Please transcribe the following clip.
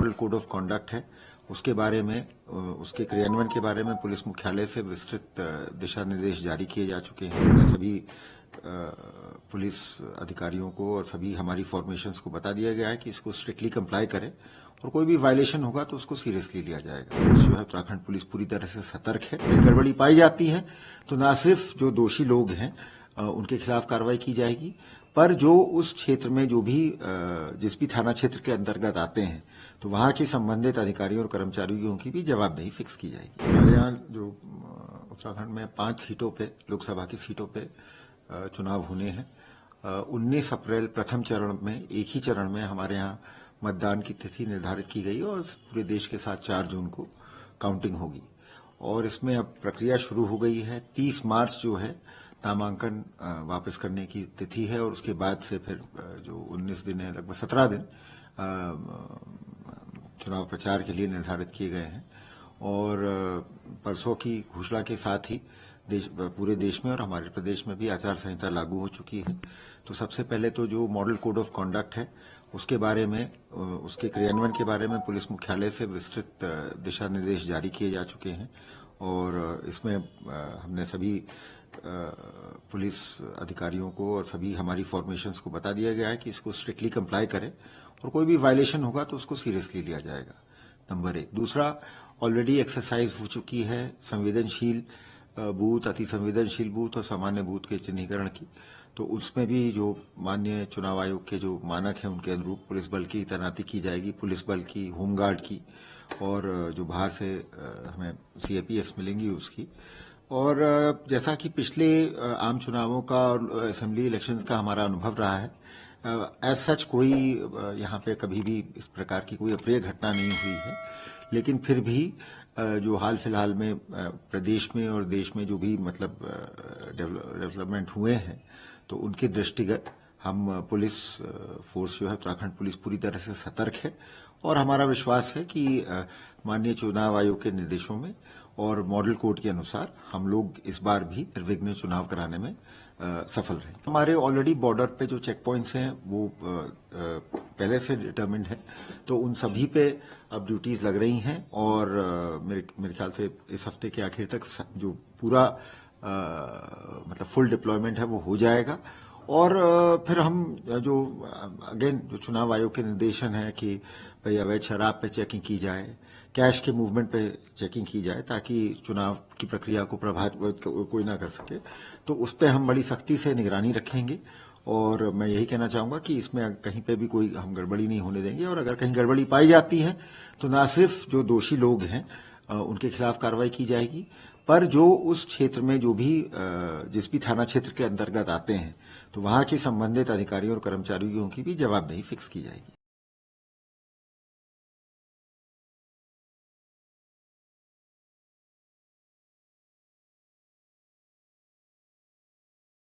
Model code of conduct है उसके बारे में उसके क्रियान्वयन के बारे में पुलिस मुख्यालय से विस्तृत दिशा निर्देश जारी किए जा चुके हैं। सभी पुलिस अधिकारियों को और सभी हमारी फॉर्मेशंस को बता दिया गया है कि इसको स्ट्रिक्टली कंप्लाई करें और कोई भी वायलेशन होगा तो उसको सीरियसली लिया जाएगा। जो है उत्तराखंड पुलिस पूरी तरह से सतर्क है। गड़बड़ी पाई जाती है तो न सिर्फ जो दोषी लोग हैं उनके खिलाफ कार्रवाई की जाएगी, पर जो उस क्षेत्र में जो भी जिस भी थाना क्षेत्र के अंतर्गत आते हैं तो वहां के संबंधित अधिकारियों और कर्मचारियों की भी जवाबदेही फिक्स की जाएगी। हमारे यहाँ जो उत्तराखंड में 5 सीटों पे, लोकसभा की सीटों पे चुनाव होने हैं। 19 अप्रैल प्रथम चरण में, एक ही चरण में हमारे यहाँ मतदान की तिथि निर्धारित की गई और पूरे देश के साथ 4 जून को काउंटिंग होगी और इसमें अब प्रक्रिया शुरू हो गई है। 30 मार्च जो है नामांकन वापस करने की तिथि है और उसके बाद से फिर जो 19 दिन है, लगभग 17 दिन चुनाव प्रचार के लिए निर्धारित किए गए हैं और परसों की घोषणा के साथ ही पूरे देश में और हमारे प्रदेश में भी आचार संहिता लागू हो चुकी है। तो सबसे पहले तो जो मॉडल कोड ऑफ कॉन्डक्ट है उसके बारे में, उसके क्रियान्वयन के बारे में पुलिस मुख्यालय से विस्तृत दिशा निर्देश जारी किए जा चुके हैं और इसमें हमने सभी पुलिस अधिकारियों को और सभी हमारी फॉर्मेशंस को बता दिया गया है कि इसको स्ट्रिक्टली कंप्लाई करें और कोई भी वायलेशन होगा तो उसको सीरियसली लिया जाएगा, नंबर 1। दूसरा, ऑलरेडी एक्सरसाइज हो चुकी है संवेदनशील बूथ, अति संवेदनशील बूथ और सामान्य बूथ के चिन्हीकरण की, तो उसमें भी जो माननीय चुनाव आयोग के जो मानक हैं उनके अनुरूप पुलिस बल की तैनाती की जाएगी, पुलिस बल की, होमगार्ड की और जो बाहर से हमें सीएपीएस मिलेंगी उसकी। और जैसा कि पिछले आम चुनावों का और असेंबली इलेक्शंस का हमारा अनुभव रहा है, एज सच कोई यहाँ पे कभी भी इस प्रकार की कोई अप्रिय घटना नहीं हुई है, लेकिन फिर भी जो हाल फिलहाल में प्रदेश में और देश में जो भी मतलब डेवलपमेंट हुए हैं तो उनके दृष्टिगत हम पुलिस फोर्स जो है उत्तराखंड पुलिस पूरी तरह से सतर्क है और हमारा विश्वास है कि माननीय चुनाव आयोग के निर्देशों में और मॉडल कोड के अनुसार हम लोग इस बार भी निर्विघ्न चुनाव कराने में सफल रहे। हमारे ऑलरेडी बॉर्डर पे जो चेक पॉइंट्स हैं वो पहले से डिटरमिन्ड है, तो उन सभी पे अब ड्यूटीज लग रही हैं और मेरे ख्याल से इस हफ्ते के आखिर तक जो पूरा मतलब फुल डिप्लॉयमेंट है वो हो जाएगा और फिर हम जो अगेन जो चुनाव आयोग के निर्देशन है कि भाई अवैध शराब पे चेकिंग की जाए, कैश के मूवमेंट पे चेकिंग की जाए ताकि चुनाव की प्रक्रिया को प्रभावित कोई ना कर सके, तो उस पर हम बड़ी सख्ती से निगरानी रखेंगे और मैं यही कहना चाहूंगा कि इसमें कहीं पे भी कोई हम गड़बड़ी नहीं होने देंगे और अगर कहीं गड़बड़ी पाई जाती है तो न सिर्फ जो दोषी लोग हैं उनके खिलाफ कार्रवाई की जाएगी, पर जो उस क्षेत्र में जो भी जिस भी थाना क्षेत्र के अंतर्गत आते हैं तो वहां के संबंधित अधिकारियों और कर्मचारियों की भी जवाबदेही फिक्स की जाएगी।